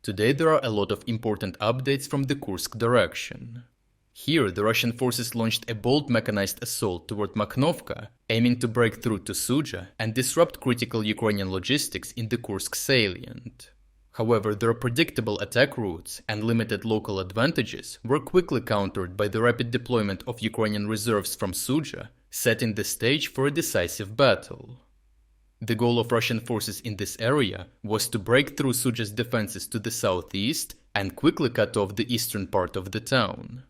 Today there are a lot of important updates from the Kursk direction. Here, the Russian forces launched a bold mechanized assault toward Makhnovka, aiming to break through to Sudzha and disrupt critical Ukrainian logistics in the Kursk Salient. However, their predictable attack routes and limited local advantages were quickly countered by the rapid deployment of Ukrainian reserves from Sudzha, setting the stage for a decisive battle. The goal of Russian forces in this area was to break through Sudzha's defenses to the southeast and quickly cut off the eastern part of the town.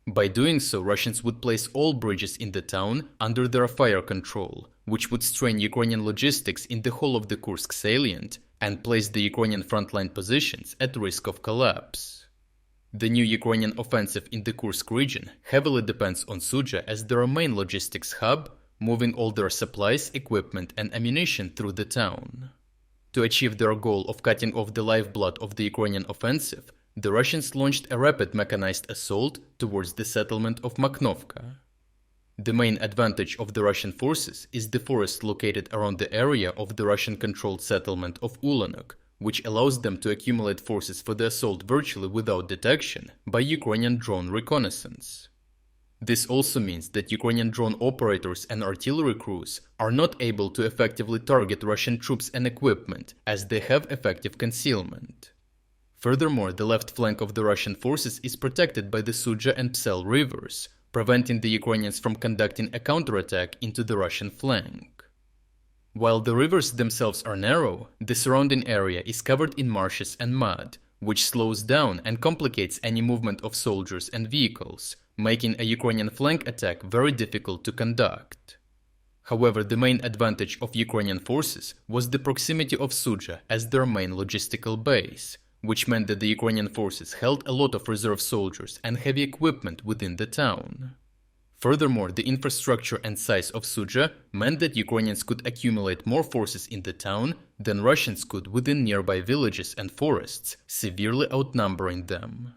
By doing so, Russians would place all bridges in the town under their fire control, which would strain Ukrainian logistics in the whole of the Kursk Salient and place the Ukrainian frontline positions at risk of collapse. The new Ukrainian offensive in the Kursk region heavily depends on Sudzha as their main logistics hub, moving all their supplies, equipment and ammunition through the town. To achieve their goal of cutting off the lifeblood of the Ukrainian offensive, the Russians launched a rapid mechanized assault towards the settlement of Makhnovka. The main advantage of the Russian forces is the forest located around the area of the Russian-controlled settlement of Ulyanok, which allows them to accumulate forces for the assault virtually without detection by Ukrainian drone reconnaissance. This also means that Ukrainian drone operators and artillery crews are not able to effectively target Russian troops and equipment as they have effective concealment. Furthermore, the left flank of the Russian forces is protected by the Sudzha and Psel rivers, preventing the Ukrainians from conducting a counterattack into the Russian flank. While the rivers themselves are narrow, the surrounding area is covered in marshes and mud, which slows down and complicates any movement of soldiers and vehicles, making a Ukrainian flank attack very difficult to conduct. However, the main advantage of Ukrainian forces was the proximity of Sudzha as their main logistical base, which meant that the Ukrainian forces held a lot of reserve soldiers and heavy equipment within the town. Furthermore, the infrastructure and size of Sudzha meant that Ukrainians could accumulate more forces in the town than Russians could within nearby villages and forests, severely outnumbering them.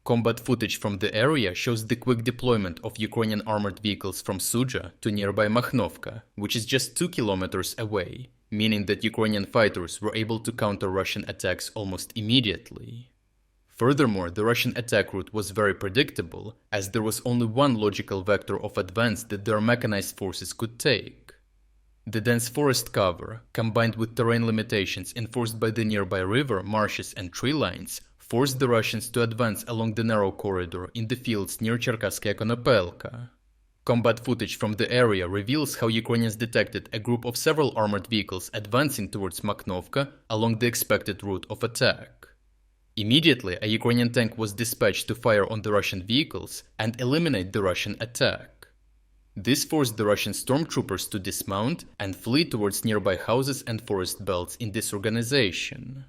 Combat footage from the area shows the quick deployment of Ukrainian armored vehicles from Sudzha to nearby Makhnovka, which is just 2 kilometers away, meaning that Ukrainian fighters were able to counter Russian attacks almost immediately. Furthermore, the Russian attack route was very predictable, as there was only one logical vector of advance that their mechanized forces could take. The dense forest cover, combined with terrain limitations enforced by the nearby river, marshes and tree lines, forced the Russians to advance along the narrow corridor in the fields near Cherkasskaya Konopelka. Combat footage from the area reveals how Ukrainians detected a group of several armored vehicles advancing towards Makhnovka along the expected route of attack. Immediately, a Ukrainian tank was dispatched to fire on the Russian vehicles and eliminate the Russian attack. This forced the Russian stormtroopers to dismount and flee towards nearby houses and forest belts in disorganization.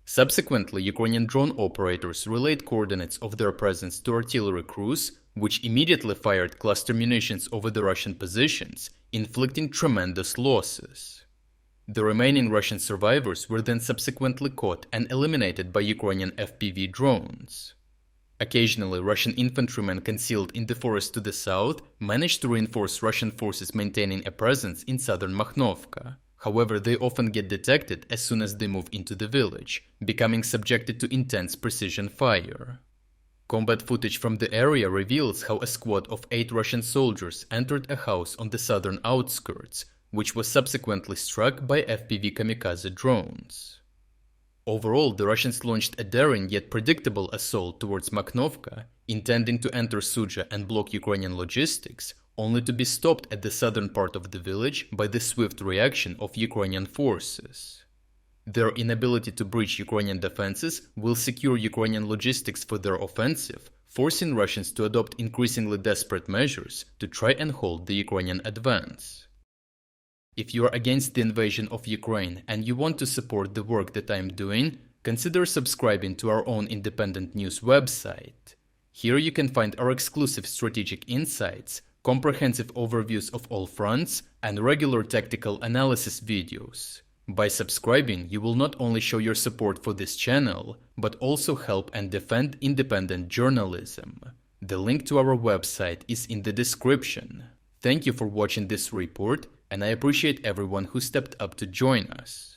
Subsequently, Ukrainian drone operators relayed coordinates of their presence to artillery crews, which immediately fired cluster munitions over the Russian positions, inflicting tremendous losses. The remaining Russian survivors were then subsequently caught and eliminated by Ukrainian FPV drones. Occasionally, Russian infantrymen concealed in the forest to the south managed to reinforce Russian forces maintaining a presence in southern Makhnovka. However, they often get detected as soon as they move into the village, becoming subjected to intense precision fire. Combat footage from the area reveals how a squad of 8 Russian soldiers entered a house on the southern outskirts, which was subsequently struck by FPV kamikaze drones. Overall, the Russians launched a daring yet predictable assault towards Makhnovka, intending to enter Sudzha and block Ukrainian logistics, only to be stopped at the southern part of the village by the swift reaction of Ukrainian forces. Their inability to breach Ukrainian defenses will secure Ukrainian logistics for their offensive, forcing Russians to adopt increasingly desperate measures to try and hold the Ukrainian advance. If you are against the invasion of Ukraine and you want to support the work that I am doing, consider subscribing to our own independent news website. Here you can find our exclusive strategic insights, comprehensive overviews of all fronts, and regular tactical analysis videos. By subscribing, you will not only show your support for this channel, but also help and defend independent journalism. The link to our website is in the description. Thank you for watching this report, and I appreciate everyone who stepped up to join us.